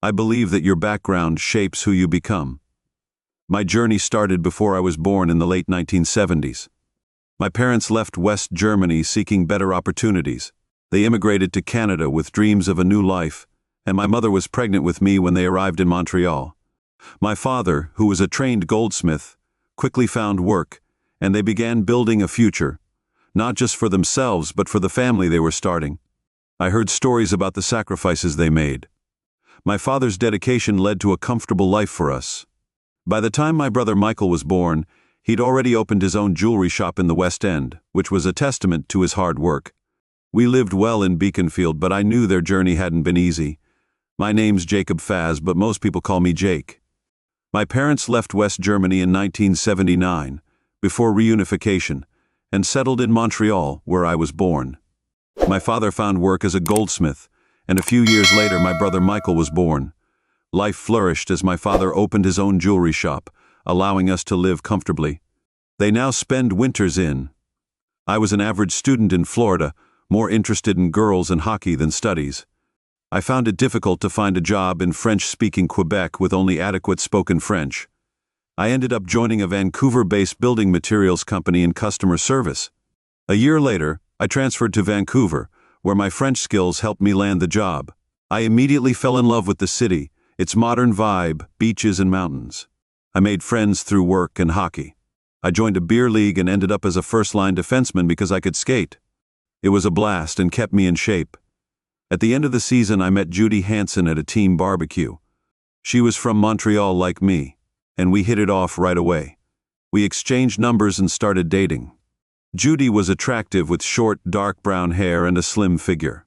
I believe that your background shapes who you become. My journey started before I was born in the late 1970s. My parents left West Germany seeking better opportunities. They immigrated to Canada with dreams of a new life, and my mother was pregnant with me when they arrived in Montreal. My father, who was a trained goldsmith, quickly found work, and they began building a future, not just for themselves but for the family they were starting. I heard stories about the sacrifices they made. My father's dedication led to a comfortable life for us. By the time my brother Michael was born, he'd already opened his own jewelry shop in the West End, which was a testament to his hard work. We lived well in Beaconfield, but I knew their journey hadn't been easy. My name's Jacob Faz, but most people call me Jake. My parents left West Germany in 1979, before reunification, and settled in Montreal, where I was born. My father found work as a goldsmith, and a few years later my brother Michael was born. Life flourished as my father opened his own jewelry shop, allowing us to live comfortably. They now spend winters in. I was an average student in Florida, more interested in girls and hockey than studies. I found it difficult to find a job in French-speaking Quebec with only adequate spoken French. I ended up joining a Vancouver-based building materials company in customer service. A year later, I transferred to Vancouver, where my French skills helped me land the job. I immediately fell in love with the city, its modern vibe, beaches and mountains. I made friends through work and hockey. I joined a beer league and ended up as a first-line defenseman because I could skate. It was a blast and kept me in shape. At the end of the season, I met Judy Hansen at a team barbecue. She was from Montreal like me, and we hit it off right away. We exchanged numbers and started dating. Judy was attractive with short, dark brown hair and a slim figure.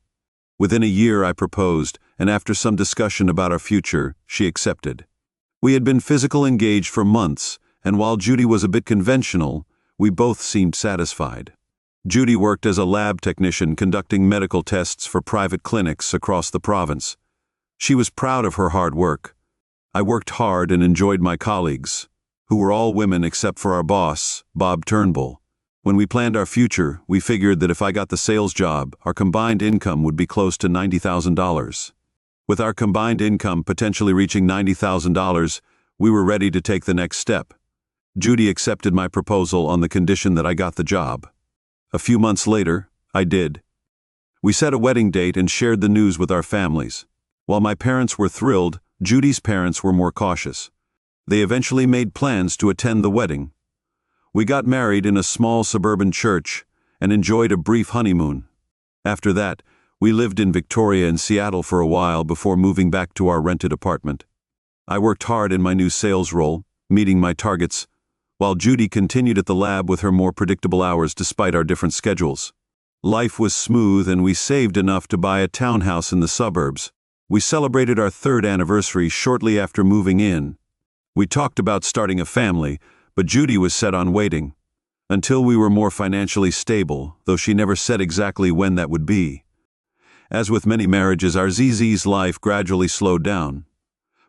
Within a year, I proposed, and after some discussion about our future, she accepted. We had been physically engaged for months, and while Judy was a bit conventional, we both seemed satisfied. Judy worked as a lab technician conducting medical tests for private clinics across the province. She was proud of her hard work. I worked hard and enjoyed my colleagues, who were all women except for our boss, Bob Turnbull. When we planned our future, we figured that if I got the sales job, our combined income would be close to $90,000. With our combined income potentially reaching $90,000, we were ready to take the next step. Judy accepted my proposal on the condition that I got the job. A few months later, I did. We set a wedding date and shared the news with our families. While my parents were thrilled, Judy's parents were more cautious. They eventually made plans to attend the wedding. We got married in a small suburban church and enjoyed a brief honeymoon. After that, we lived in Victoria and Seattle for a while before moving back to our rented apartment. I worked hard in my new sales role, meeting my targets, while Judy continued at the lab with her more predictable hours despite our different schedules. Life was smooth and we saved enough to buy a townhouse in the suburbs. We celebrated our 3rd anniversary shortly after moving in. We talked about starting a family, but Judy was set on waiting until we were more financially stable, though she never said exactly when that would be. As with many marriages, our ZZ's life gradually slowed down.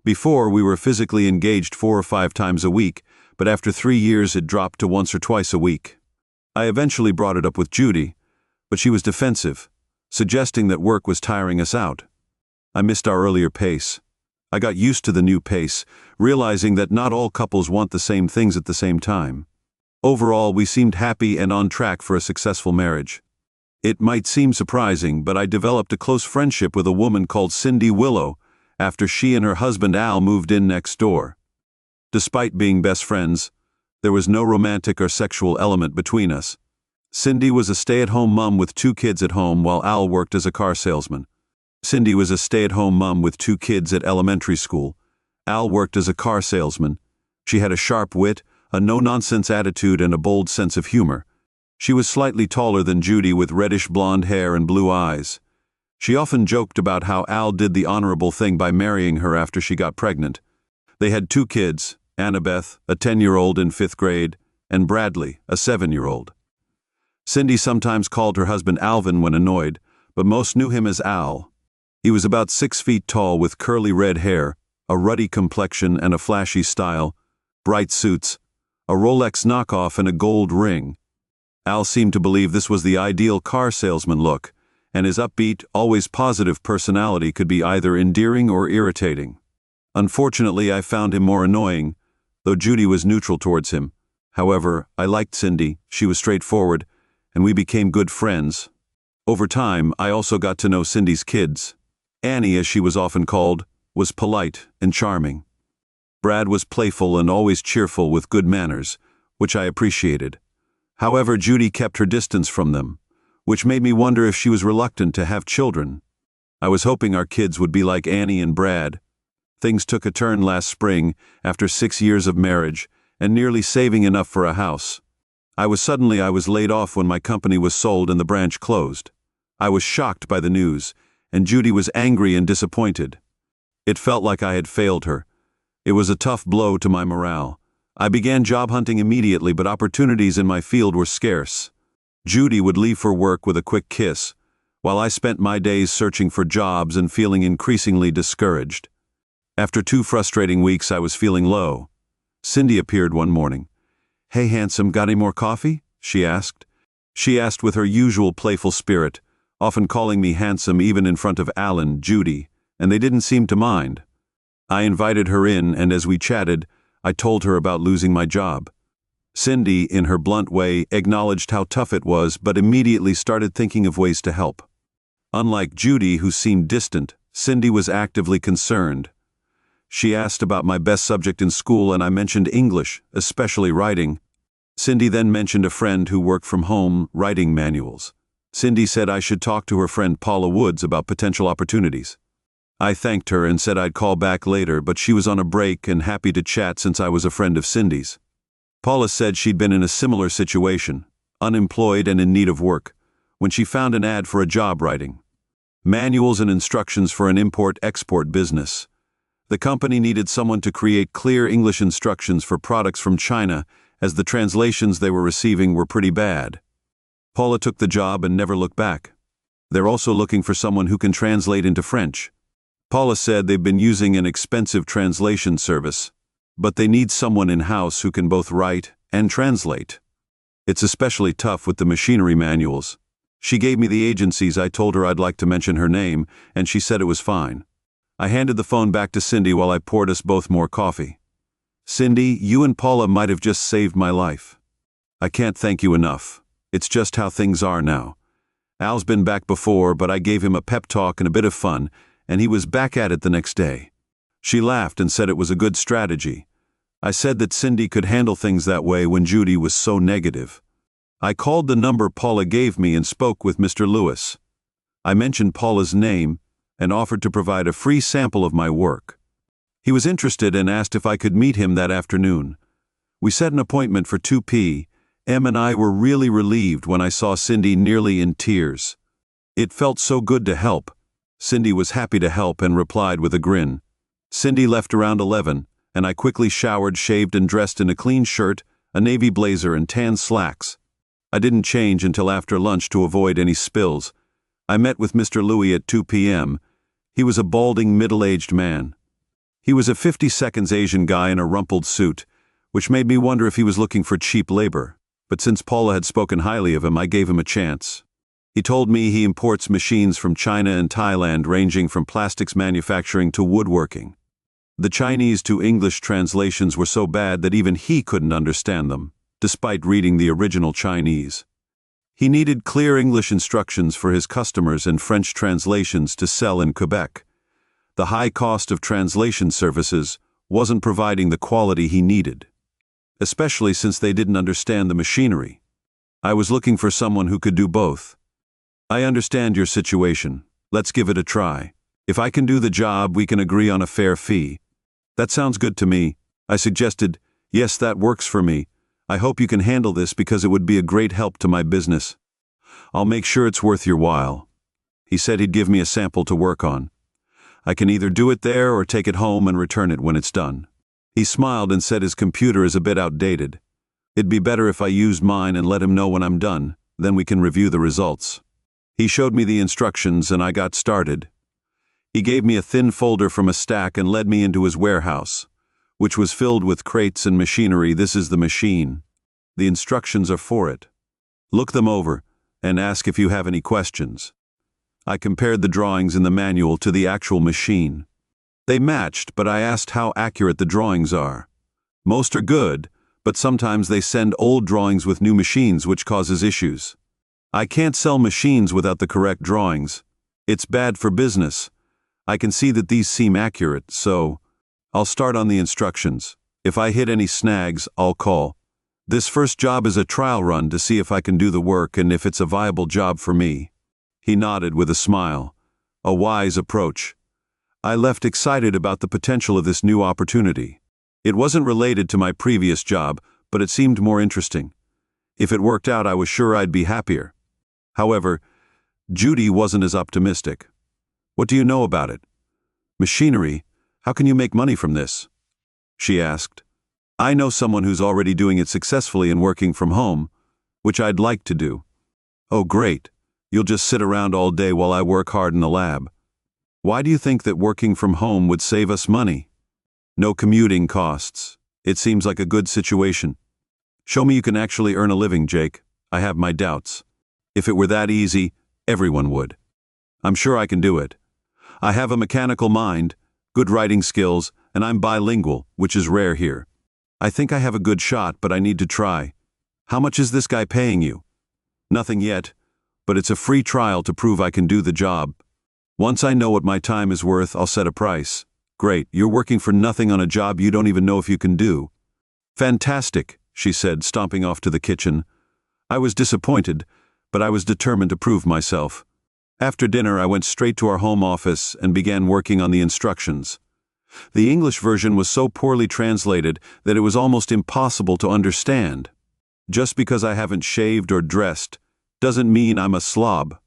Before, we were physically engaged 4 or 5 times a week, but after 3 years it dropped to once or twice a week. I eventually brought it up with Judy, but she was defensive, suggesting that work was tiring us out. I missed our earlier pace. I got used to the new pace, realizing that not all couples want the same things at the same time. Overall, we seemed happy and on track for a successful marriage. It might seem surprising, but I developed a close friendship with a woman called Cindy Willow after she and her husband Al moved in next door. Despite being best friends, there was no romantic or sexual element between us. Cindy was a stay-at-home mom with 2 kids at home while Al worked as a car salesman. Cindy was a stay-at-home mom with 2 kids at elementary school. Al worked as a car salesman. She had a sharp wit, a no-nonsense attitude, and a bold sense of humor. She was slightly taller than Judy with reddish blonde hair and blue eyes. She often joked about how Al did the honorable thing by marrying her after she got pregnant. They had 2 kids, Annabeth, a 10-year-old in 5th grade, and Bradley, a 7-year-old. Cindy sometimes called her husband Alvin when annoyed, but most knew him as Al. He was about 6 feet tall with curly red hair, a ruddy complexion and a flashy style, bright suits, a Rolex knockoff and a gold ring. Al seemed to believe this was the ideal car salesman look, and his upbeat, always positive personality could be either endearing or irritating. Unfortunately, I found him more annoying, though Judy was neutral towards him. However, I liked Cindy, she was straightforward, and we became good friends. Over time, I also got to know Cindy's kids. Annie, as she was often called, was polite and charming. Brad was playful and always cheerful with good manners, which I appreciated. However, Judy kept her distance from them, which made me wonder if she was reluctant to have children. I was hoping our kids would be like Annie and Brad. Things took a turn last spring, after 6 years of marriage, and nearly saving enough for a house. I was laid off when my company was sold and the branch closed. I was shocked by the news, and Judy was angry and disappointed. It felt like I had failed her. It was a tough blow to my morale. I began job hunting immediately, but opportunities in my field were scarce. Judy would leave for work with a quick kiss, while I spent my days searching for jobs and feeling increasingly discouraged. After 2 frustrating weeks, I was feeling low. Cindy appeared one morning. "Hey, handsome, got any more coffee?" she asked. She asked with her usual playful spirit, often calling me handsome even in front of Alan, Judy, and they didn't seem to mind. I invited her in, and as we chatted, I told her about losing my job. Cindy, in her blunt way, acknowledged how tough it was, but immediately started thinking of ways to help. Unlike Judy, who seemed distant, Cindy was actively concerned. She asked about my best subject in school, and I mentioned English, especially writing. Cindy then mentioned a friend who worked from home writing manuals. Cindy said I should talk to her friend Paula Woods about potential opportunities. I thanked her and said I'd call back later, but she was on a break and happy to chat since I was a friend of Cindy's. Paula said she'd been in a similar situation, unemployed and in need of work, when she found an ad for a job writing manuals and instructions for an import-export business. The company needed someone to create clear English instructions for products from China, as the translations they were receiving were pretty bad. Paula took the job and never looked back. They're also looking for someone who can translate into French. Paula said they've been using an expensive translation service, but they need someone in-house who can both write and translate. It's especially tough with the machinery manuals. She gave me the agencies. I told her I'd like to mention her name, and she said it was fine. I handed the phone back to Cindy while I poured us both more coffee. "Cindy, you and Paula might have just saved my life. I can't thank you enough. It's just how things are now. Al's been back before, but I gave him a pep talk and a bit of fun, and he was back at it the next day." She laughed and said it was a good strategy. I said that Cindy could handle things that way when Judy was so negative. I called the number Paula gave me and spoke with Mr. Lewis. I mentioned Paula's name and offered to provide a free sample of my work. He was interested and asked if I could meet him that afternoon. We set an appointment for 2 p.m. and I were really relieved when I saw Cindy nearly in tears. It felt so good to help. Cindy was happy to help and replied with a grin. Cindy left around 11, and I quickly showered, shaved, and dressed in a clean shirt, a navy blazer, and tan slacks. I didn't change until after lunch to avoid any spills. I met with Mr. Louis at 2 p.m. He was a balding, middle-aged man. He was a 50-seconds Asian guy in a rumpled suit, which made me wonder if he was looking for cheap labor. But since Paula had spoken highly of him, I gave him a chance. He told me he imports machines from China and Thailand, ranging from plastics manufacturing to woodworking. The Chinese to English translations were so bad that even he couldn't understand them, despite reading the original Chinese. He needed clear English instructions for his customers and French translations to sell in Quebec. The high cost of translation services wasn't providing the quality he needed, especially since they didn't understand the machinery. I was looking for someone who could do both. "I understand your situation. Let's give it a try. If I can do the job, we can agree on a fair fee." "That sounds good to me," I suggested. "Yes, that works for me. I hope you can handle this because it would be a great help to my business. I'll make sure it's worth your while." He said he'd give me a sample to work on. I can either do it there or take it home and return it when it's done. He smiled and said his computer is a bit outdated. It'd be better if I used mine and let him know when I'm done, then we can review the results. He showed me the instructions and I got started. He gave me a thin folder from a stack and led me into his warehouse, which was filled with crates and machinery. "This is the machine. The instructions are for it. Look them over and ask if you have any questions." I compared the drawings in the manual to the actual machine. They matched, but I asked how accurate the drawings are. Most are good, but sometimes they send old drawings with new machines, which causes issues. I can't sell machines without the correct drawings. It's bad for business. I can see that these seem accurate, so I'll start on the instructions. If I hit any snags, I'll call. This first job is a trial run to see if I can do the work and if it's a viable job for me. He nodded with a smile. A wise approach. I left excited about the potential of this new opportunity. It wasn't related to my previous job, but it seemed more interesting. If it worked out, I was sure I'd be happier. However, Judy wasn't as optimistic. What do you know about it? Machinery? How can you make money from this? She asked. I know someone who's already doing it successfully and working from home, which I'd like to do. Oh, great. You'll just sit around all day while I work hard in the lab. Why do you think that working from home would save us money? No commuting costs. It seems like a good situation. Show me you can actually earn a living, Jake. I have my doubts. If it were that easy, everyone would. I'm sure I can do it. I have a mechanical mind, good writing skills, and I'm bilingual, which is rare here. I think I have a good shot, but I need to try. How much is this guy paying you? Nothing yet, but it's a free trial to prove I can do the job. Once I know what my time is worth, I'll set a price. Great, you're working for nothing on a job you don't even know if you can do. Fantastic, she said, stomping off to the kitchen. I was disappointed, but I was determined to prove myself. After dinner, I went straight to our home office and began working on the instructions. The English version was so poorly translated that it was almost impossible to understand. Just because I haven't shaved or dressed doesn't mean I'm a slob.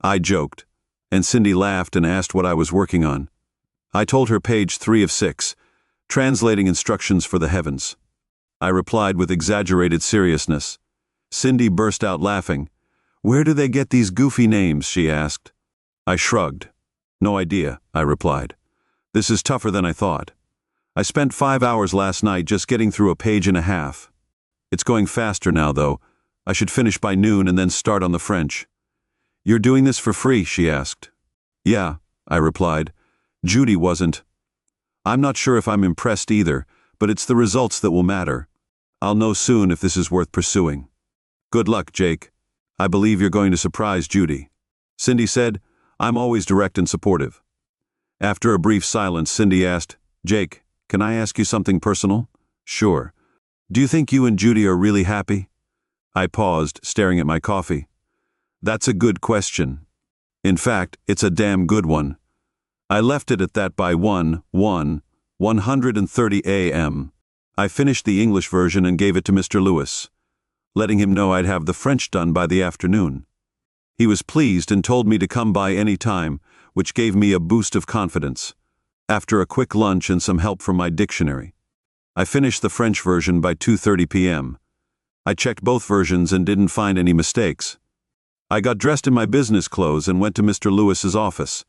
I joked, and Cindy laughed and asked what I was working on. I told her page 3 of 6, translating instructions for the heavens. I replied with exaggerated seriousness. Cindy burst out laughing. Where do they get these goofy names? She asked. I shrugged. No idea, I replied. This is tougher than I thought. I spent 5 hours last night just getting through a page and a half. It's going faster now, though. I should finish by noon and then start on the French. You're doing this for free? She asked. Yeah, I replied. Judy wasn't. I'm not sure if I'm impressed either, but it's the results that will matter. I'll know soon if this is worth pursuing. Good luck, Jake. I believe you're going to surprise Judy. Cindy said, I'm always direct and supportive. After a brief silence, Cindy asked, Jake, can I ask you something personal? Sure. Do you think you and Judy are really happy? I paused, staring at my coffee. That's a good question. In fact, it's a damn good one. I left it at that by 1:30 a.m. I finished the English version and gave it to Mr. Lewis, letting him know I'd have the French done by the afternoon. He was pleased and told me to come by any time, which gave me a boost of confidence. After a quick lunch and some help from my dictionary, I finished the French version by 2:30 p.m. I checked both versions and didn't find any mistakes. I got dressed in my business clothes and went to Mr. Lewis's office.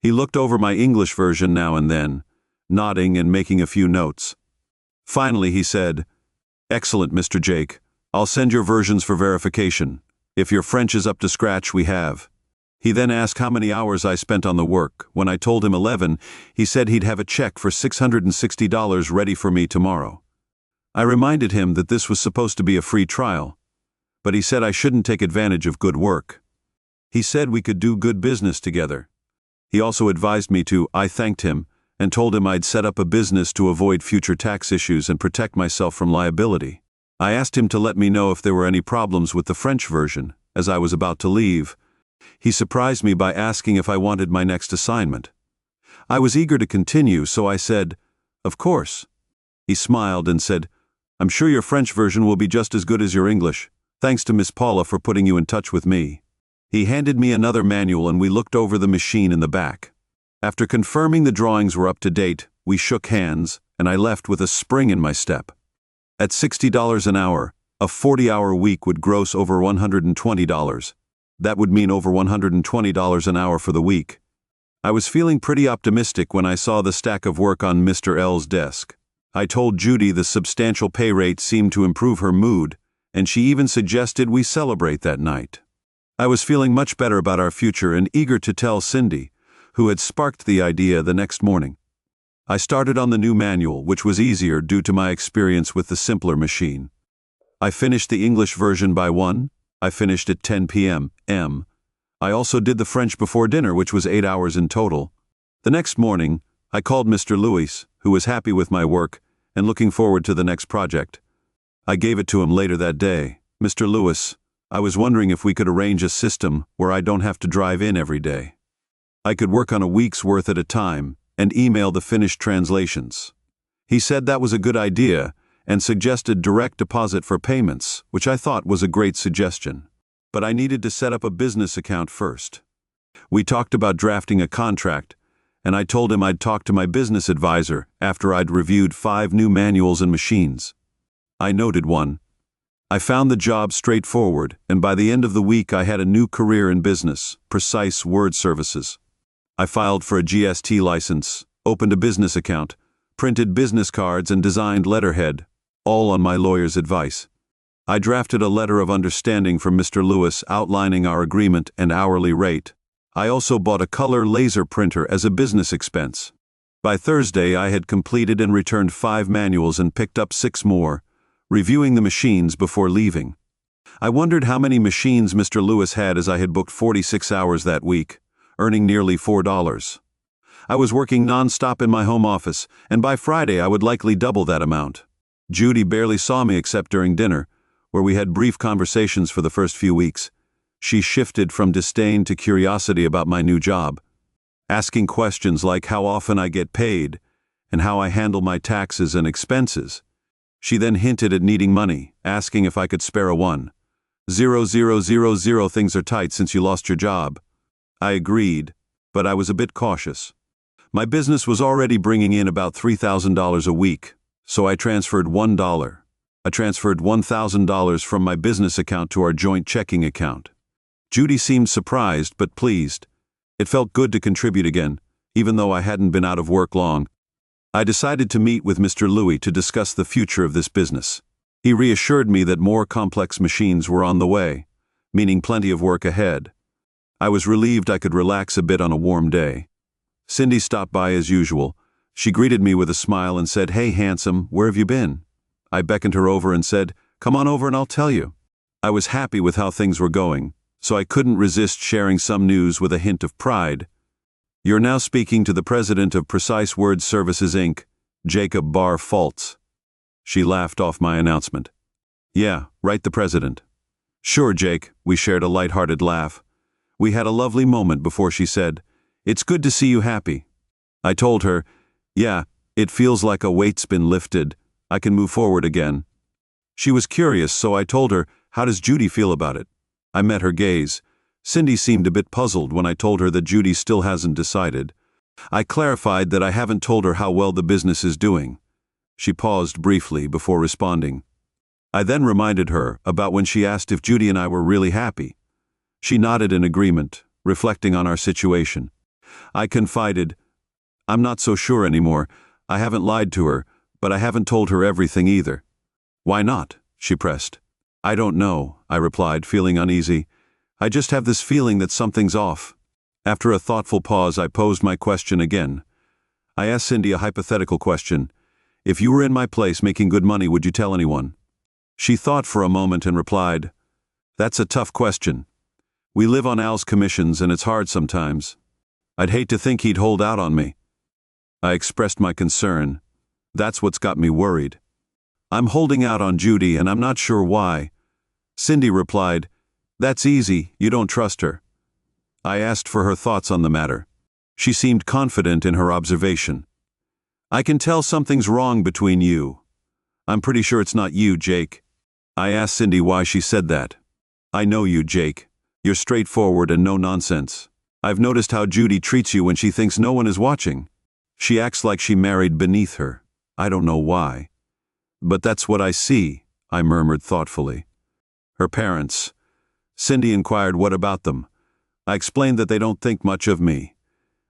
He looked over my English version now and then, nodding and making a few notes. Finally, he said, Excellent, Mr. Jake. I'll send your versions for verification. If your French is up to scratch, we have. He then asked how many hours I spent on the work. When I told him 11, he said he'd have a check for $660 ready for me tomorrow. I reminded him that this was supposed to be a free trial, but he said I shouldn't take advantage of good work. He said we could do good business together. He also advised me to. I thanked him and told him I'd set up a business to avoid future tax issues and protect myself from liability. I asked him to let me know if there were any problems with the French version, as I was about to leave. He surprised me by asking if I wanted my next assignment. I was eager to continue, so I said, Of course. He smiled and said, I'm sure your French version will be just as good as your English. Thanks to Miss Paula for putting you in touch with me. He handed me another manual and we looked over the machine in the back. After confirming the drawings were up to date, we shook hands, and I left with a spring in my step. At $60 an hour, a 40-hour week would gross over $120. That would mean over $120 an hour for the week. I was feeling pretty optimistic when I saw the stack of work on Mr. L's desk. I told Judy the substantial pay rate seemed to improve her mood, and she even suggested we celebrate that night. I was feeling much better about our future and eager to tell Cindy, who had sparked the idea the next morning. I started on the new manual, which was easier due to my experience with the simpler machine. I finished the English version by 1. I finished at 10 p.m. I also did the French before dinner, which was 8 hours in total. The next morning, I called Mr. Lewis, who was happy with my work and looking forward to the next project. I gave it to him later that day. Mr. Lewis, I was wondering if we could arrange a system where I don't have to drive in every day. I could work on a week's worth at a time and email the finished translations. He said that was a good idea and suggested direct deposit for payments, which I thought was a great suggestion. But I needed to set up a business account first. We talked about drafting a contract, and I told him I'd talk to my business advisor after I'd reviewed 5 new manuals and machines. I noted one. I found the job straightforward, and by the end of the week I had a new career in business, precise word services. I filed for a GST license, opened a business account, printed business cards and designed letterhead, all on my lawyer's advice. I drafted a letter of understanding from Mr. Lewis outlining our agreement and hourly rate. I also bought a color laser printer as a business expense. By Thursday I had completed and returned 5 manuals and picked up 6 more, reviewing the machines before leaving. I wondered how many machines Mr. Lewis had, as I had booked 46 hours that week, earning nearly $4. I was working non-stop in my home office, and by Friday I would likely double that amount. Judy barely saw me except during dinner, where we had brief conversations for the first few weeks. She shifted from disdain to curiosity about my new job, asking questions like how often I get paid and how I handle my taxes and expenses. She then hinted at needing money, asking if I could spare a 1,000 things are tight since you lost your job. I agreed, but I was a bit cautious. My business was already bringing in about $3,000 a week, so I transferred $1. I transferred $1,000 from my business account to our joint checking account. Judy seemed surprised but pleased. It felt good to contribute again, even though I hadn't been out of work long. I decided to meet with Mr. Louis to discuss the future of this business. He reassured me that more complex machines were on the way, meaning plenty of work ahead. I was relieved I could relax a bit on a warm day. Cindy stopped by as usual. She greeted me with a smile and said, "Hey, handsome, where have you been?" I beckoned her over and said, "Come on over and I'll tell you." I was happy with how things were going, so I couldn't resist sharing some news with a hint of pride. "You're now speaking to the president of Precise Word Services, Inc., Jacob Barr Faltz." She laughed off my announcement. "Yeah, right, the president." "Sure, Jake," we shared a light-hearted laugh. We had a lovely moment before she said, "It's good to see you happy." I told her, "Yeah, it feels like a weight's been lifted. I can move forward again." She was curious, so I told her, "How does Judy feel about it?" I met her gaze. Cindy seemed a bit puzzled when I told her that Judy still hasn't decided. I clarified that I haven't told her how well the business is doing. She paused briefly before responding. I then reminded her about when she asked if Judy and I were really happy. She nodded in agreement, reflecting on our situation. I confided, "I'm not so sure anymore. I haven't lied to her, but I haven't told her everything either." "Why not?" she pressed. "I don't know," I replied, feeling uneasy. "I just have this feeling that something's off." After a thoughtful pause, I posed my question again. I asked Cindy a hypothetical question. "If you were in my place making good money, would you tell anyone?" She thought for a moment and replied, "That's a tough question. We live on Al's commissions and it's hard sometimes. I'd hate to think he'd hold out on me." I expressed my concern. "That's what's got me worried. I'm holding out on Judy and I'm not sure why." Cindy replied, "That's easy, you don't trust her." I asked for her thoughts on the matter. She seemed confident in her observation. "I can tell something's wrong between you. I'm pretty sure it's not you, Jake." I asked Cindy why she said that. "I know you, Jake. You're straightforward and no nonsense. I've noticed how Judy treats you when she thinks no one is watching. She acts like she married beneath her. I don't know why. But that's what I see," I murmured thoughtfully. "Her parents." Cindy inquired what about them. I explained that they don't think much of me.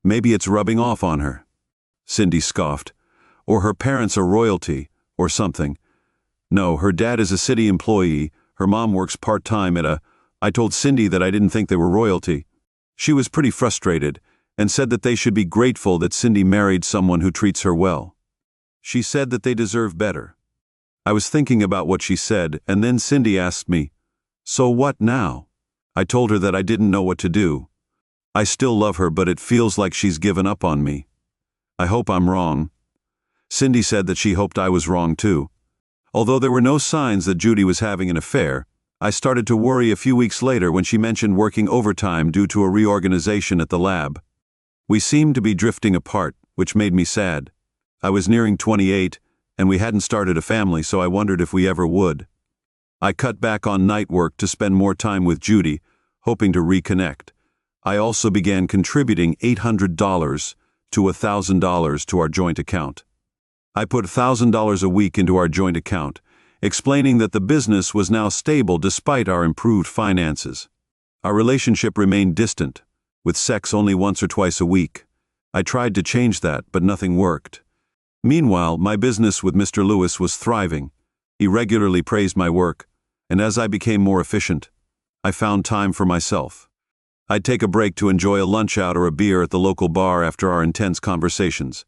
Maybe it's rubbing off on her. Cindy scoffed. "Or her parents are royalty, or something." "No, her dad is a city employee, her mom works part-time at a I told Cindy that I didn't think they were royalty. She was pretty frustrated and said that they should be grateful that Cindy married someone who treats her well. She said that they deserve better. I was thinking about what she said, and then Cindy asked me, "So what now?" I told her that I didn't know what to do. I still love her, but it feels like she's given up on me. I hope I'm wrong. Cindy said that she hoped I was wrong too. Although there were no signs that Judy was having an affair, I started to worry a few weeks later when she mentioned working overtime due to a reorganization at the lab. We seemed to be drifting apart, which made me sad. I was nearing 28, and we hadn't started a family, so I wondered if we ever would. I cut back on night work to spend more time with Judy, hoping to reconnect. I also began contributing $800 to $1,000 to our joint account. I put $1,000 a week into our joint account, explaining that the business was now stable despite our improved finances. Our relationship remained distant, with sex only once or twice a week. I tried to change that, but nothing worked. Meanwhile, my business with Mr. Lewis was thriving. He regularly praised my work, and as I became more efficient, I found time for myself. I'd take a break to enjoy a lunch out or a beer at the local bar after our intense conversations.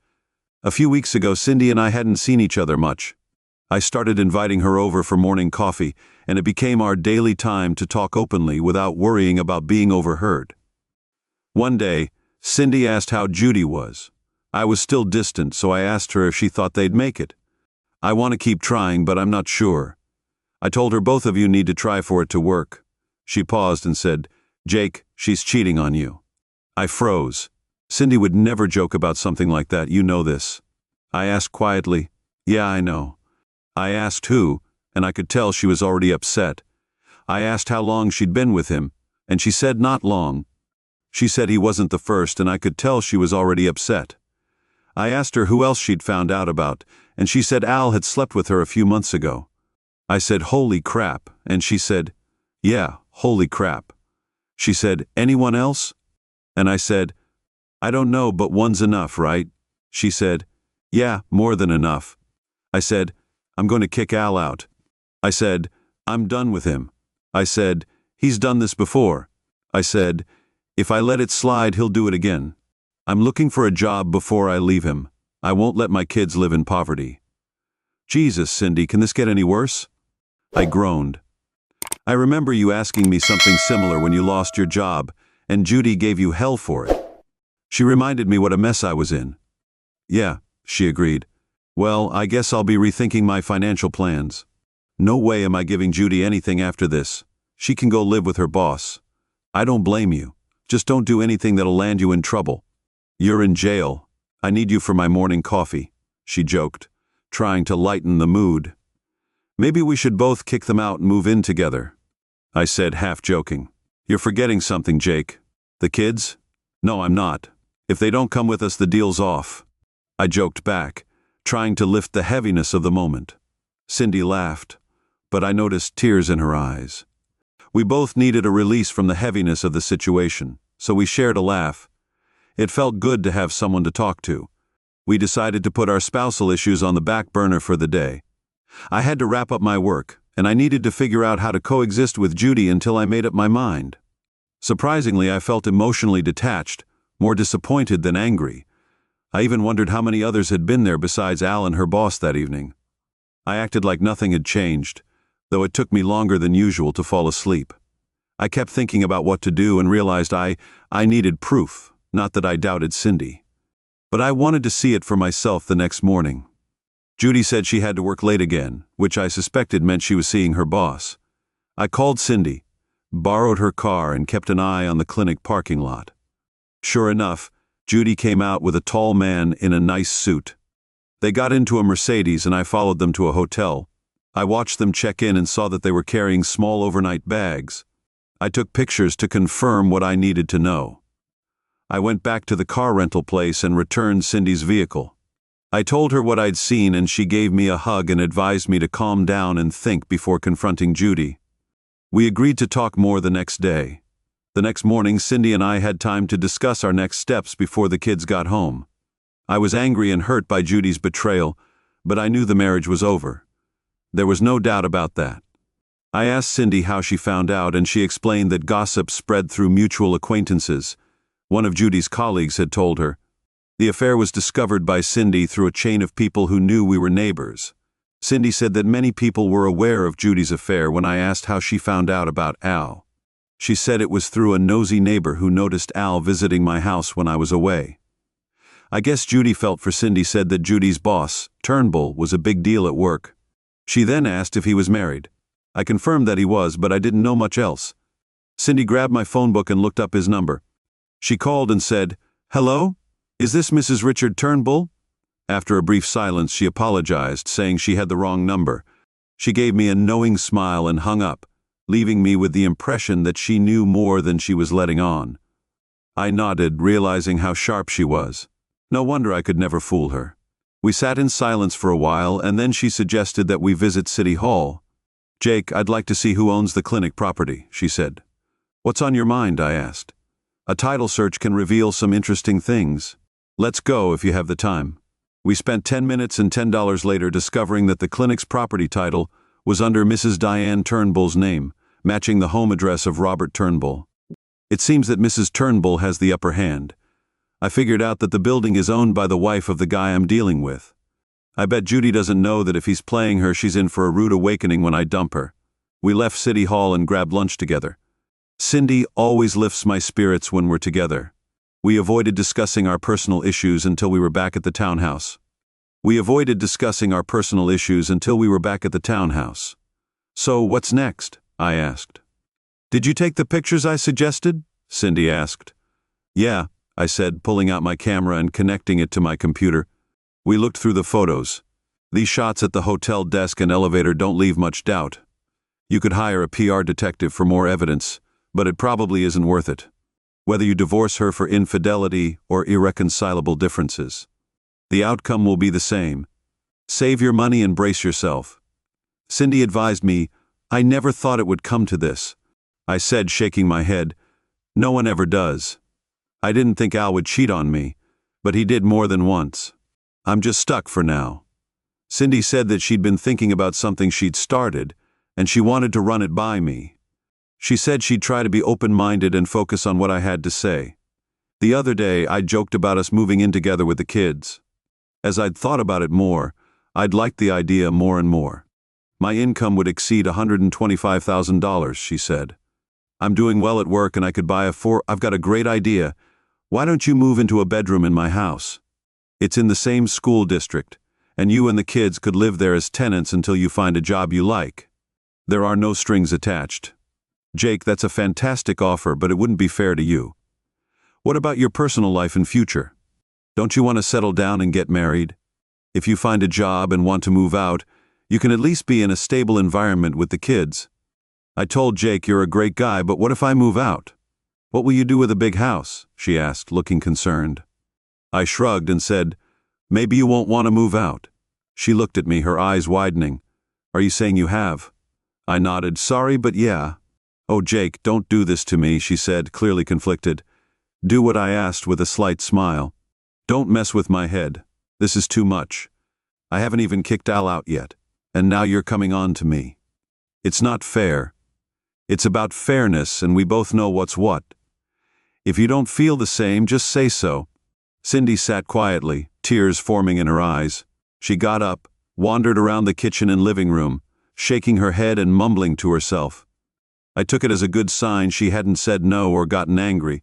A few weeks ago, Cindy and I hadn't seen each other much. I started inviting her over for morning coffee, and it became our daily time to talk openly without worrying about being overheard. One day, Cindy asked how Judy was. I was still distant, so I asked her if she thought they'd make it. "I want to keep trying, but I'm not sure." I told her both of you need to try for it to work. She paused and said, "Jake, she's cheating on you." I froze. Cindy would never joke about something like that, you know this. I asked quietly, "Yeah, I know." I asked who, and I could tell she was already upset. I asked how long she'd been with him, and she said not long. She said he wasn't the first, and I could tell she was already upset. I asked her who else she'd found out about, and she said Al had slept with her a few months ago. I said, "Holy crap," and she said, "Yeah, holy crap." She said, "Anyone else?" And I said, "I don't know, but one's enough, right?" She said, "Yeah, more than enough." I said, "I'm going to kick Al out." I said, "I'm done with him." I said, "He's done this before." I said, "If I let it slide, he'll do it again. I'm looking for a job before I leave him. I won't let my kids live in poverty." Jesus, Cindy, can this get any worse? I groaned. I remember you asking me something similar when you lost your job, and Judy gave you hell for it. She reminded me what a mess I was in. "Yeah," she agreed. "Well, I guess I'll be rethinking my financial plans. No way am I giving Judy anything after this. She can go live with her boss. I don't blame you. Just don't do anything that'll land you in trouble. You're in jail. I need you for my morning coffee," she joked, trying to lighten the mood. "Maybe we should both kick them out and move in together," I said, half joking. "You're forgetting something, Jake. The kids? No, I'm not. If they don't come with us, the deal's off." I joked back, trying to lift the heaviness of the moment. Cindy laughed, but I noticed tears in her eyes. We both needed a release from the heaviness of the situation, so we shared a laugh. It felt good to have someone to talk to. We decided to put our spousal issues on the back burner for the day. I had to wrap up my work, and I needed to figure out how to coexist with Judy until I made up my mind. Surprisingly, I felt emotionally detached, more disappointed than angry. I even wondered how many others had been there besides Al and her boss that evening. I acted like nothing had changed, though it took me longer than usual to fall asleep. I kept thinking about what to do and realized I needed proof, not that I doubted Cindy. But I wanted to see it for myself the next morning. Judy said she had to work late again, which I suspected meant she was seeing her boss. I called Cindy, borrowed her car, and kept an eye on the clinic parking lot. Sure enough, Judy came out with a tall man in a nice suit. They got into a Mercedes and I followed them to a hotel. I watched them check in and saw that they were carrying small overnight bags. I took pictures to confirm what I needed to know. I went back to the car rental place and returned Cindy's vehicle. I told her what I'd seen and she gave me a hug and advised me to calm down and think before confronting Judy. We agreed to talk more the next day. The next morning, Cindy and I had time to discuss our next steps before the kids got home. I was angry and hurt by Judy's betrayal, but I knew the marriage was over. There was no doubt about that. I asked Cindy how she found out, and she explained that gossip spread through mutual acquaintances. One of Judy's colleagues had told her. The affair was discovered by Cindy through a chain of people who knew we were neighbors. Cindy said that many people were aware of Judy's affair when I asked how she found out about Al. She said it was through a nosy neighbor who noticed Al visiting my house when I was away. I guess Judy felt for Cindy said that Judy's boss, Turnbull, was a big deal at work. She then asked if he was married. I confirmed that he was, but I didn't know much else. Cindy grabbed my phone book and looked up his number. She called and said, "Hello? Is this Mrs. Richard Turnbull?" After a brief silence, she apologized, saying she had the wrong number. She gave me a knowing smile and hung up, leaving me with the impression that she knew more than she was letting on. I nodded, realizing how sharp she was. No wonder I could never fool her. We sat in silence for a while, and then she suggested that we visit City Hall. "Jake, I'd like to see who owns the clinic property," she said. "What's on your mind?" I asked. "A title search can reveal some interesting things. Let's go if you have the time." We spent 10 minutes and $10 later discovering that the clinic's property title was under Mrs. Diane Turnbull's name, matching the home address of Robert Turnbull. It seems that Mrs. Turnbull has the upper hand. I figured out that the building is owned by the wife of the guy I'm dealing with. I bet Judy doesn't know that if he's playing her, she's in for a rude awakening when I dump her. We left City Hall and grabbed lunch together. Cindy always lifts my spirits when we're together. We avoided discussing our personal issues until we were back at the townhouse. "So, what's next?" I asked. "Did you take the pictures I suggested?" Cindy asked. "Yeah," I said, pulling out my camera and connecting it to my computer. We looked through the photos. These shots at the hotel desk and elevator don't leave much doubt. You could hire a PR detective for more evidence, but it probably isn't worth it. Whether you divorce her for infidelity or irreconcilable differences, the outcome will be the same. Save your money and brace yourself. Cindy advised me, "I never thought it would come to this." I said, shaking my head, "No one ever does. I didn't think Al would cheat on me, but he did more than once. I'm just stuck for now." Cindy said that she'd been thinking about something she'd started, and she wanted to run it by me. She said she'd try to be open-minded and focus on what I had to say. The other day, I joked about us moving in together with the kids. As I'd thought about it more, I'd liked the idea more and more. My income would exceed $125,000, she said. "I'm doing well at work and I could buy I've got a great idea. Why don't you move into a bedroom in my house? It's in the same school district, and you and the kids could live there as tenants until you find a job you like. There are no strings attached." "Jake, that's a fantastic offer, but it wouldn't be fair to you. What about your personal life and future? Don't you want to settle down and get married? If you find a job and want to move out, you can at least be in a stable environment with the kids." I told Jake, "You're a great guy, but what if I move out? What will you do with a big house?" she asked, looking concerned. I shrugged and said, "Maybe you won't want to move out." She looked at me, her eyes widening. "Are you saying you have?" I nodded, "Sorry, but yeah." "Oh, Jake, don't do this to me," she said, clearly conflicted. "Do what I asked," with a slight smile. "Don't mess with my head. This is too much. I haven't even kicked Al out yet, and now you're coming on to me. It's not fair. It's about fairness, and we both know what's what. If you don't feel the same, just say so." Cindy sat quietly, tears forming in her eyes. She got up, wandered around the kitchen and living room, shaking her head and mumbling to herself. I took it as a good sign she hadn't said no or gotten angry.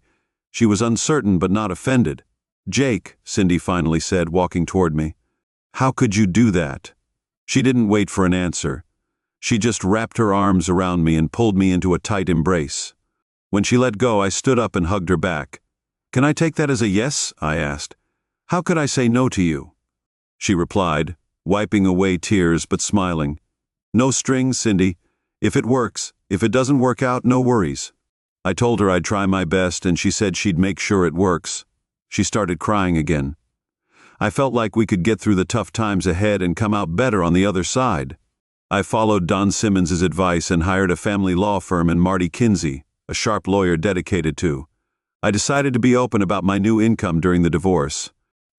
She was uncertain but not offended. "Jake," Cindy finally said, walking toward me. "How could you do that?" She didn't wait for an answer. She just wrapped her arms around me and pulled me into a tight embrace. When she let go, I stood up and hugged her back. "Can I take that as a yes?" I asked. "How could I say no to you?" She replied, wiping away tears but smiling. "No strings, Cindy. If it works. If it doesn't work out, no worries." I told her I'd try my best, and she said she'd make sure it works. She started crying again. I felt like we could get through the tough times ahead and come out better on the other side. I followed Don Simmons's advice and hired a family law firm in Marty Kinsey, a sharp lawyer dedicated to. I decided to be open about my new income during the divorce.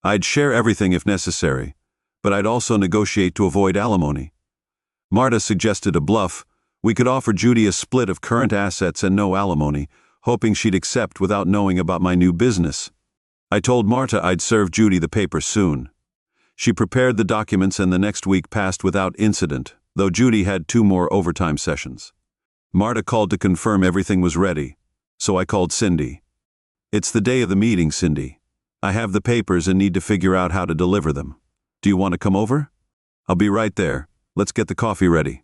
I'd share everything if necessary, but I'd also negotiate to avoid alimony. Marta suggested a bluff, We could offer Judy a split of current assets and no alimony, hoping she'd accept without knowing about my new business. I told Marta I'd serve Judy the papers soon. She prepared the documents and the next week passed without incident, though Judy had 2 more overtime sessions. Marta called to confirm everything was ready, so I called Cindy. "It's the day of the meeting, Cindy. I have the papers and need to figure out how to deliver them. Do you want to come over?" "I'll be right there. Let's get the coffee ready."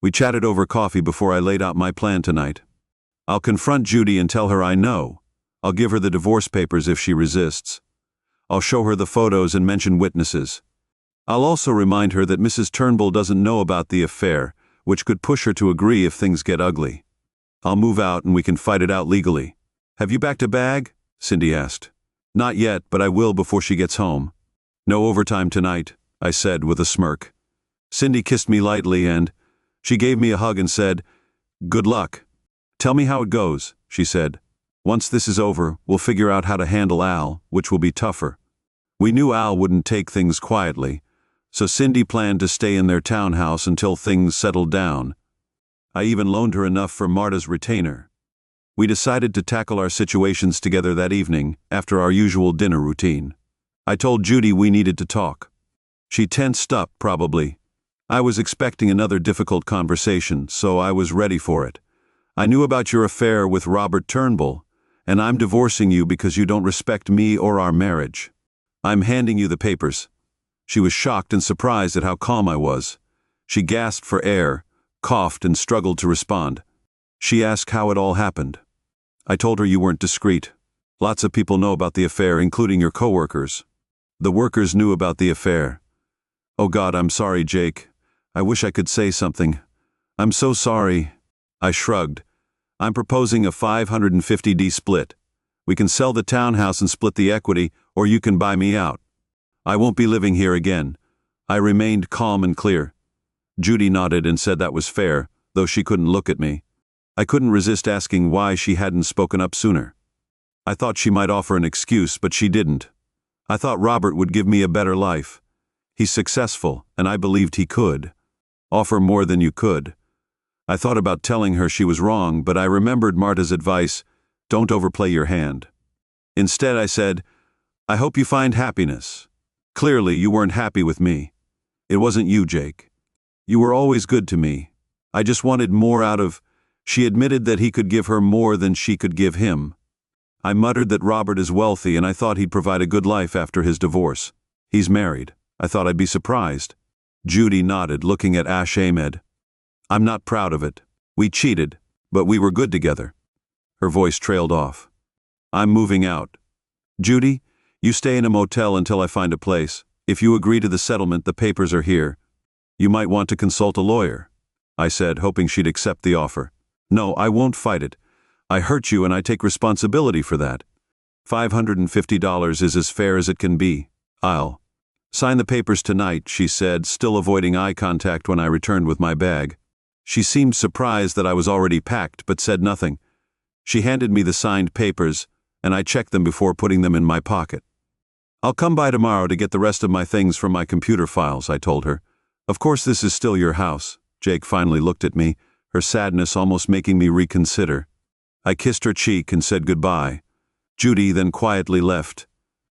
We chatted over coffee before I laid out my plan tonight. I'll confront Judy and tell her I know. I'll give her the divorce papers if she resists. I'll show her the photos and mention witnesses. I'll also remind her that Mrs. Turnbull doesn't know about the affair, which could push her to agree if things get ugly. I'll move out and we can fight it out legally. "Have you packed a bag?" Cindy asked. "Not yet, but I will before she gets home." "No overtime tonight," I said with a smirk. Cindy kissed me lightly and she gave me a hug and said, "Good luck." "Tell me how it goes," she said. "Once this is over, we'll figure out how to handle Al, which will be tougher." We knew Al wouldn't take things quietly, so Cindy planned to stay in their townhouse until things settled down. I even loaned her enough for Marta's retainer. We decided to tackle our situations together that evening, after our usual dinner routine. I told Judy we needed to talk. She tensed up, probably. I was expecting another difficult conversation, so I was ready for it. "I knew about your affair with Robert Turnbull, and I'm divorcing you because you don't respect me or our marriage. I'm handing you the papers." She was shocked and surprised at how calm I was. She gasped for air, coughed, and struggled to respond. She asked how it all happened. I told her you weren't discreet. "Lots of people know about the affair, including your coworkers." "The workers knew about the affair." "Oh God, I'm sorry, Jake. I wish I could say something. I'm so sorry." I shrugged. "I'm proposing a 550D split. We can sell the townhouse and split the equity, or you can buy me out. I won't be living here again." I remained calm and clear. Judy nodded and said that was fair, though she couldn't look at me. I couldn't resist asking why she hadn't spoken up sooner. I thought she might offer an excuse, but she didn't. I thought Robert would give me a better life. He's successful, and I believed he could. Offer more than you could. I thought about telling her she was wrong, but I remembered Marta's advice, "Don't overplay your hand." Instead, I said, "I hope you find happiness. Clearly, you weren't happy with me. It wasn't you, Jake. You were always good to me. I just wanted more out of—" She admitted that he could give her more than she could give him. I muttered that Robert is wealthy and I thought he'd provide a good life after his divorce. "He's married. I thought I'd be surprised." Judy nodded, looking at Ash Ahmed. "I'm not proud of it. We cheated, but we were good together." Her voice trailed off. "I'm moving out. Judy, you stay in a motel until I find a place. If you agree to the settlement, the papers are here. You might want to consult a lawyer," I said, hoping she'd accept the offer. "No, I won't fight it. I hurt you and I take responsibility for that. $550 is as fair as it can be. I'll sign the papers tonight," she said, still avoiding eye contact when I returned with my bag. She seemed surprised that I was already packed, but said nothing. She handed me the signed papers, and I checked them before putting them in my pocket. "I'll come by tomorrow to get the rest of my things from my computer files," I told her. "Of course this is still your house." Jake finally looked at me, her sadness almost making me reconsider. I kissed her cheek and said goodbye. Judy then quietly left.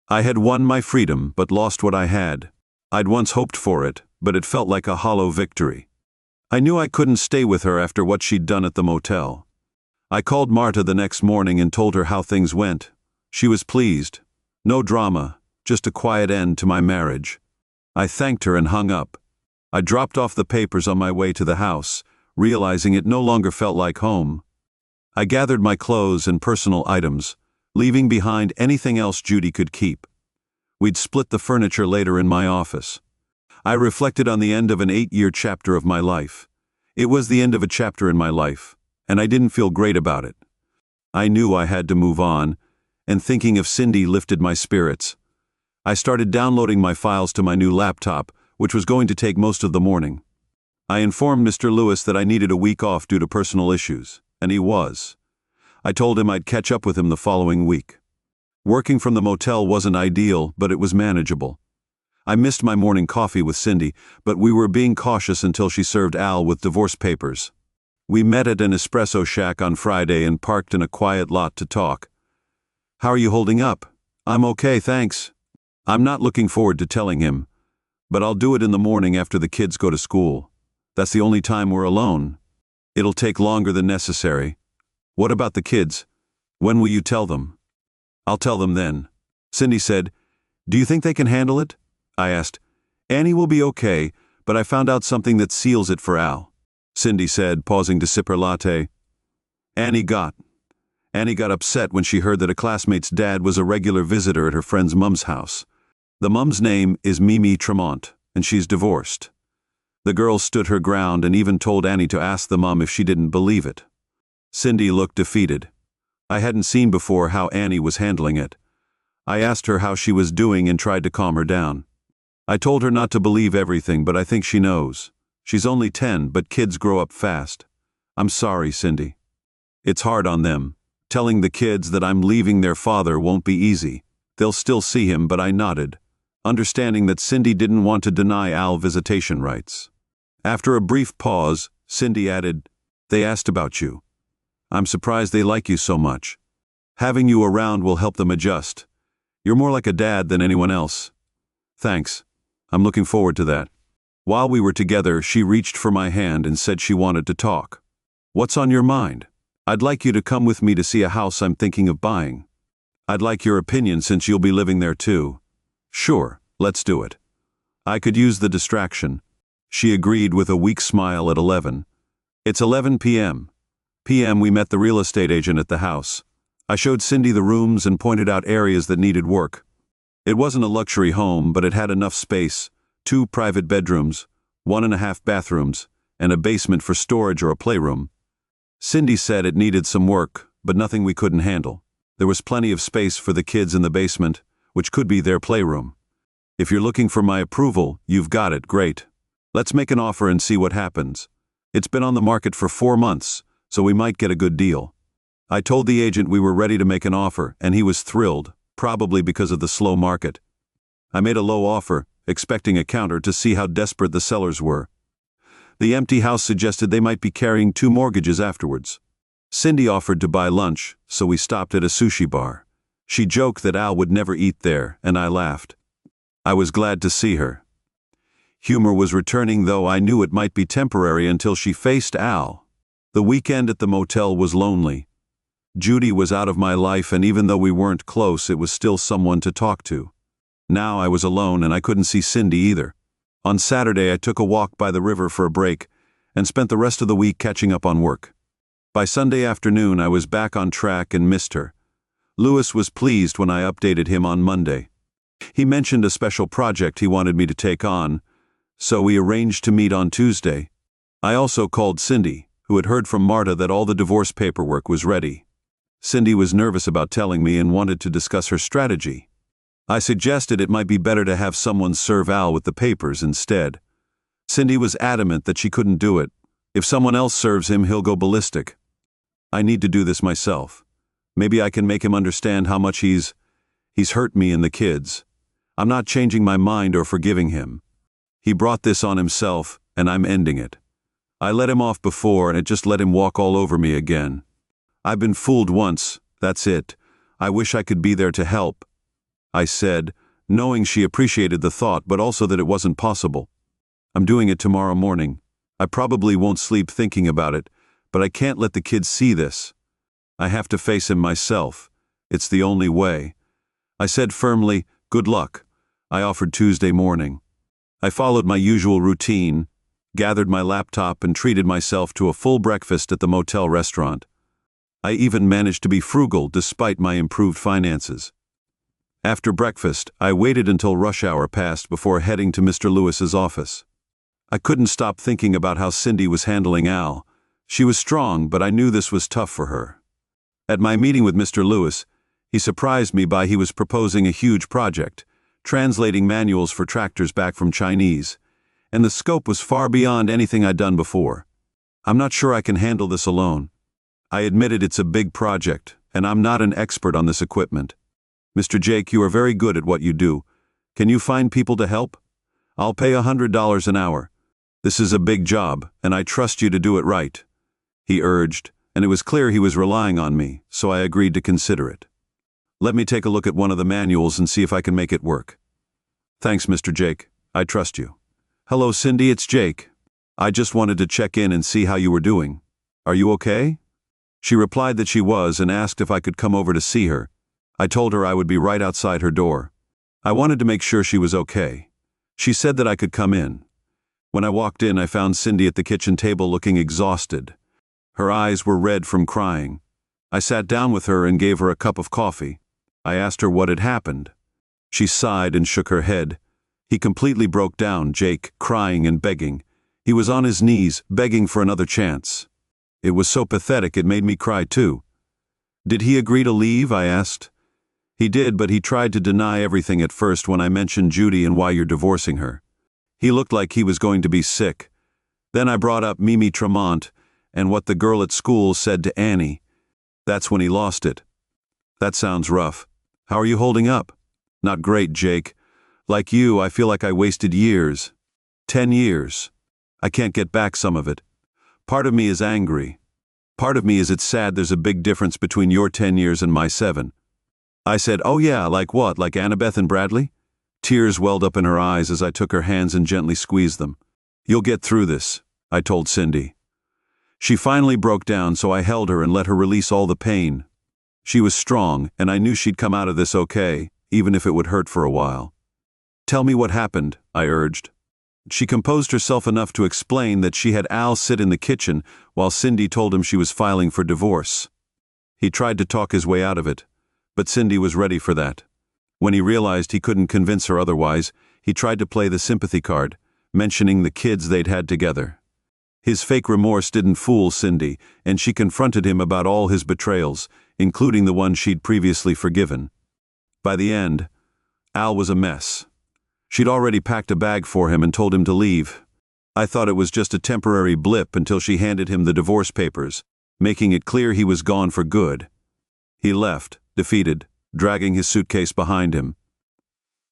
I had won my freedom, but lost what I had. I'd once hoped for it, but it felt like a hollow victory. I knew I couldn't stay with her after what she'd done at the motel. I called Marta the next morning and told her how things went. She was pleased. No drama, just a quiet end to my marriage. I thanked her and hung up. I dropped off the papers on my way to the house, realizing it no longer felt like home. I gathered my clothes and personal items, leaving behind anything else Judy could keep. We'd split the furniture later in my office. I reflected on the end of an 8-year chapter of my life. It was the end of a chapter in my life, and I didn't feel great about it. I knew I had to move on, and thinking of Cindy lifted my spirits. I started downloading my files to my new laptop, which was going to take most of the morning. I informed Mr. Lewis that I needed a week off due to personal issues, and he was. I told him I'd catch up with him the following week. Working from the motel wasn't ideal, but it was manageable. I missed my morning coffee with Cindy, but we were being cautious until she served Al with divorce papers. We met at an espresso shack on Friday and parked in a quiet lot to talk. "How are you holding up?" "I'm okay, thanks." I'm not looking forward to telling him, but I'll do it in the morning after the kids go to school. That's the only time we're alone. It'll take longer than necessary. "What about the kids? When will you tell them?" "I'll tell them then." Cindy said, "Do you think they can handle it?" I asked. "Annie will be okay, but I found out something that seals it for Al," Cindy said, pausing to sip her latte. Annie got upset when she heard that a classmate's dad was a regular visitor at her friend's mom's house. The mom's name is Mimi Tremont, and she's divorced. The girl stood her ground and even told Annie to ask the mom if she didn't believe it. Cindy looked defeated. I hadn't seen before how Annie was handling it. I asked her how she was doing and tried to calm her down. I told her not to believe everything, but I think she knows. She's only 10, but kids grow up fast. "I'm sorry, Cindy. It's hard on them. Telling the kids that I'm leaving their father won't be easy. They'll still see him," but I nodded, understanding that Cindy didn't want to deny Al visitation rights. After a brief pause, Cindy added, "They asked about you. I'm surprised they like you so much. Having you around will help them adjust. You're more like a dad than anyone else." "Thanks. I'm looking forward to that." While we were together, she reached for my hand and said she wanted to talk. "What's on your mind?" "I'd like you to come with me to see a house I'm thinking of buying. I'd like your opinion since you'll be living there too." "Sure, let's do it. I could use the distraction." She agreed with a weak smile at 11. It's 11 p.m. We met the real estate agent at the house. I showed Cindy the rooms and pointed out areas that needed work. It wasn't a luxury home, but it had enough space, 2 private bedrooms, 1.5 bathrooms, and a basement for storage or a playroom. Cindy said it needed some work, but nothing we couldn't handle. There was plenty of space for the kids in the basement, which could be their playroom. "If you're looking for my approval, you've got it, great. Let's make an offer and see what happens. It's been on the market for 4 months, so we might get a good deal." I told the agent we were ready to make an offer, and he was thrilled, probably because of the slow market. I made a low offer, expecting a counter to see how desperate the sellers were. The empty house suggested they might be carrying 2 mortgages afterwards. Cindy offered to buy lunch, so we stopped at a sushi bar. She joked that Al would never eat there, and I laughed. I was glad to see her. Humor was returning, though I knew it might be temporary until she faced Al. The weekend at the motel was lonely. Judy was out of my life, and even though we weren't close, it was still someone to talk to. Now I was alone and I couldn't see Cindy either. On Saturday I took a walk by the river for a break and spent the rest of the week catching up on work. By Sunday afternoon I was back on track and missed her. Lewis was pleased when I updated him on Monday. He mentioned a special project he wanted me to take on, so we arranged to meet on Tuesday. I also called Cindy, who had heard from Marta that all the divorce paperwork was ready. Cindy was nervous about telling me and wanted to discuss her strategy. I suggested it might be better to have someone serve Al with the papers instead. Cindy was adamant that she couldn't do it. If someone else serves him, he'll go ballistic. "I need to do this myself. Maybe I can make him understand how much he's hurt me and the kids. I'm not changing my mind or forgiving him. He brought this on himself, and I'm ending it. I let him off before, and it just let him walk all over me again. I've been fooled once, that's it. I wish I could be there to help," I said, knowing she appreciated the thought, but also that it wasn't possible. "I'm doing it tomorrow morning. I probably won't sleep thinking about it, but I can't let the kids see this. I have to face him myself. It's the only way." I said firmly, "Good luck." I offered Tuesday morning. I followed my usual routine, gathered my laptop and treated myself to a full breakfast at the motel restaurant. I even managed to be frugal despite my improved finances. After breakfast, I waited until rush hour passed before heading to Mr. Lewis's office. I couldn't stop thinking about how Cindy was handling Al. She was strong, but I knew this was tough for her. At my meeting with Mr. Lewis, he surprised me by he was proposing a huge project, translating manuals for tractors back from Chinese, and the scope was far beyond anything I'd done before. "I'm not sure I can handle this alone." I admitted it's a big project, and I'm not an expert on this equipment. "Mr. Jake, you are very good at what you do. Can you find people to help? I'll pay $100 an hour. This is a big job, and I trust you to do it right." he urged, and it was clear he was relying on me, so I agreed to consider it. Let me take a look at one of the manuals and see if I can make it work. Thanks, Mr. Jake. I trust you. Hello, Cindy, it's Jake. I just wanted to check in and see how you were doing. Are you okay? She replied that she was and asked if I could come over to see her. I told her I would be right outside her door. I wanted to make sure she was okay. She said that I could come in. When I walked in, I found Cindy at the kitchen table looking exhausted. Her eyes were red from crying. I sat down with her and gave her a cup of coffee. I asked her what had happened. She sighed and shook her head. He completely broke down, Jake, crying and begging. He was on his knees, begging for another chance. It was so pathetic it made me cry too. Did he agree to leave? I asked. He did, but he tried to deny everything at first when I mentioned Judy and why you're divorcing her. He looked like he was going to be sick. Then I brought up Mimi Tremont and what the girl at school said to Annie. That's when he lost it. That sounds rough. How are you holding up? Not great, Jake. Like you, I feel like I wasted years. 10 years. I can't get back some of it. Part of me is angry. Part of me is it's sad there's a big difference between your 10 years and my 7. I said, oh yeah, like what, like Annabeth and Bradley? Tears welled up in her eyes as I took her hands and gently squeezed them. You'll get through this, I told Cindy. She finally broke down, so I held her and let her release all the pain. She was strong, and I knew she'd come out of this okay, even if it would hurt for a while. Tell me what happened, I urged. She composed herself enough to explain that she had Al sit in the kitchen while Cindy told him she was filing for divorce. He tried to talk his way out of it, but Cindy was ready for that. When he realized he couldn't convince her otherwise, he tried to play the sympathy card, mentioning the kids they'd had together. His fake remorse didn't fool Cindy, and she confronted him about all his betrayals, including the one she'd previously forgiven. By the end, Al was a mess. She'd already packed a bag for him and told him to leave. I thought it was just a temporary blip until she handed him the divorce papers, making it clear he was gone for good. He left, defeated, dragging his suitcase behind him.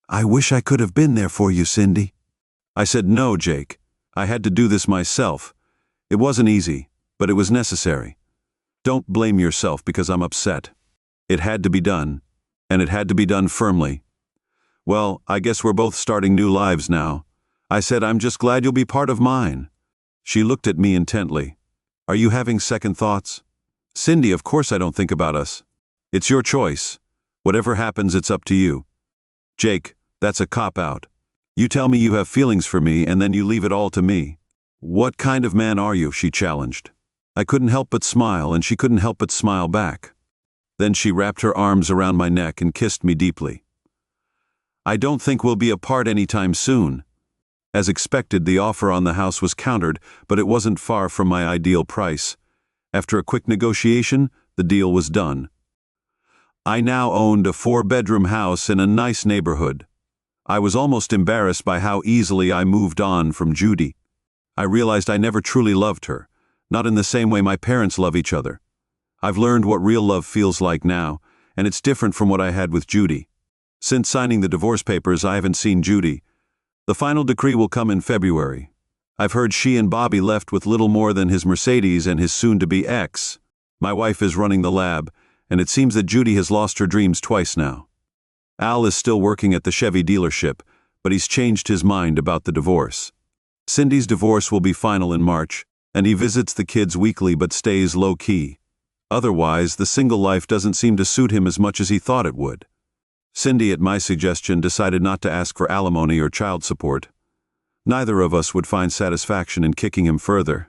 I wish I could have been there for you, Cindy. I said, no, Jake. I had to do this myself. It wasn't easy, but it was necessary. Don't blame yourself because I'm upset. It had to be done, and it had to be done firmly. Well, I guess we're both starting new lives now. I said, I'm just glad you'll be part of mine. She looked at me intently. Are you having second thoughts? Cindy, of course I don't think about us. It's your choice. Whatever happens, it's up to you. Jake, that's a cop-out. You tell me you have feelings for me and then you leave it all to me. What kind of man are you? She challenged. I couldn't help but smile, and she couldn't help but smile back. Then she wrapped her arms around my neck and kissed me deeply. I don't think we'll be apart anytime soon. As expected, the offer on the house was countered, but it wasn't far from my ideal price. After a quick negotiation, the deal was done. I now owned a 4-bedroom house in a nice neighborhood. I was almost embarrassed by how easily I moved on from Judy. I realized I never truly loved her, not in the same way my parents love each other. I've learned what real love feels like now, and it's different from what I had with Judy. Since signing the divorce papers, I haven't seen Judy. The final decree will come in February. I've heard she and Bobby left with little more than his Mercedes and his soon-to-be ex. My wife is running the lab, and it seems that Judy has lost her dreams twice now. Al is still working at the Chevy dealership, but he's changed his mind about the divorce. Cindy's divorce will be final in March, and he visits the kids weekly but stays low-key. Otherwise, the single life doesn't seem to suit him as much as he thought it would. Cindy, at my suggestion, decided not to ask for alimony or child support. Neither of us would find satisfaction in kicking him further.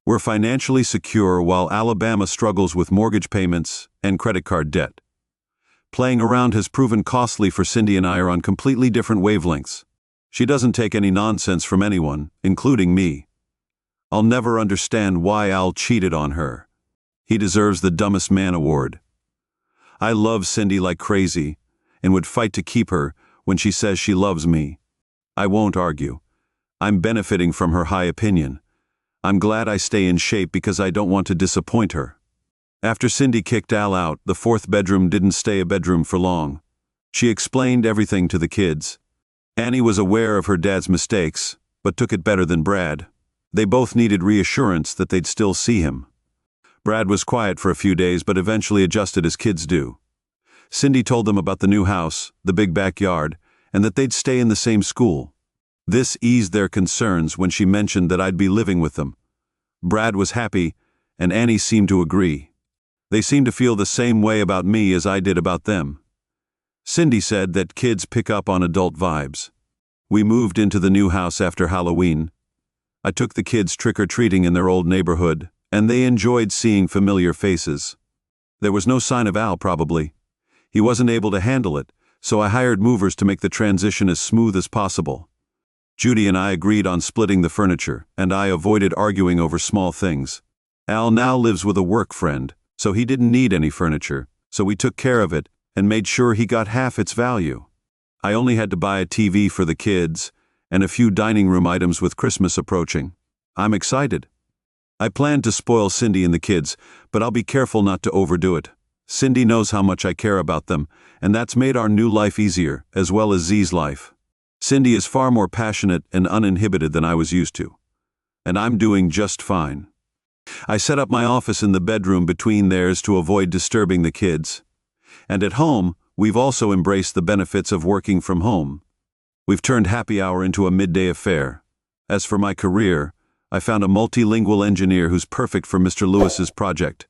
We're financially secure while Alabama struggles with mortgage payments and credit card debt. Playing around has proven costly for Cindy, and I are on completely different wavelengths. She doesn't take any nonsense from anyone, including me. I'll never understand why Al cheated on her. He deserves the dumbest man award. I love Cindy like crazy, and would fight to keep her when she says she loves me. I won't argue. I'm benefiting from her high opinion. I'm glad I stay in shape because I don't want to disappoint her. After Cindy kicked Al out, the 4th bedroom didn't stay a bedroom for long. She explained everything to the kids. Annie was aware of her dad's mistakes, but took it better than Brad. They both needed reassurance that they'd still see him. Brad was quiet for a few days but eventually adjusted as kids do. Cindy told them about the new house, the big backyard, and that they'd stay in the same school. This eased their concerns when she mentioned that I'd be living with them. Brad was happy, and Annie seemed to agree. They seemed to feel the same way about me as I did about them. Cindy said that kids pick up on adult vibes. We moved into the new house after Halloween. I took the kids trick-or-treating in their old neighborhood, and they enjoyed seeing familiar faces. There was no sign of Al, probably. He wasn't able to handle it, so I hired movers to make the transition as smooth as possible. Judy and I agreed on splitting the furniture, and I avoided arguing over small things. Al now lives with a work friend, so he didn't need any furniture, so we took care of it and made sure he got half its value. I only had to buy a TV for the kids and a few dining room items with Christmas approaching. I'm excited. I planned to spoil Cindy and the kids, but I'll be careful not to overdo it. Cindy knows how much I care about them, and that's made our new life easier, as well as Z's life. Cindy is far more passionate and uninhibited than I was used to. And I'm doing just fine. I set up my office in the bedroom between theirs to avoid disturbing the kids. And at home, we've also embraced the benefits of working from home. We've turned happy hour into a midday affair. As for my career, I found a multilingual engineer who's perfect for Mr. Lewis's project.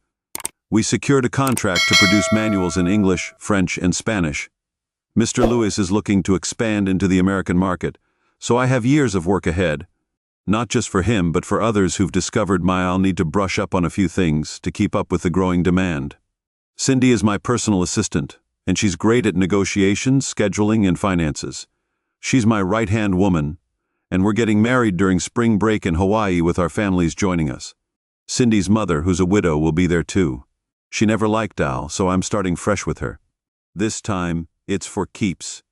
We secured a contract to produce manuals in English, French, and Spanish. Mr. Lewis is looking to expand into the American market, so I have years of work ahead. Not just for him, but for others who've discovered I'll need to brush up on a few things to keep up with the growing demand. Cindy is my personal assistant, and she's great at negotiations, scheduling, and finances. She's my right-hand woman, and we're getting married during spring break in Hawaii with our families joining us. Cindy's mother, who's a widow, will be there too. She never liked Al, so I'm starting fresh with her. This time, it's for keeps.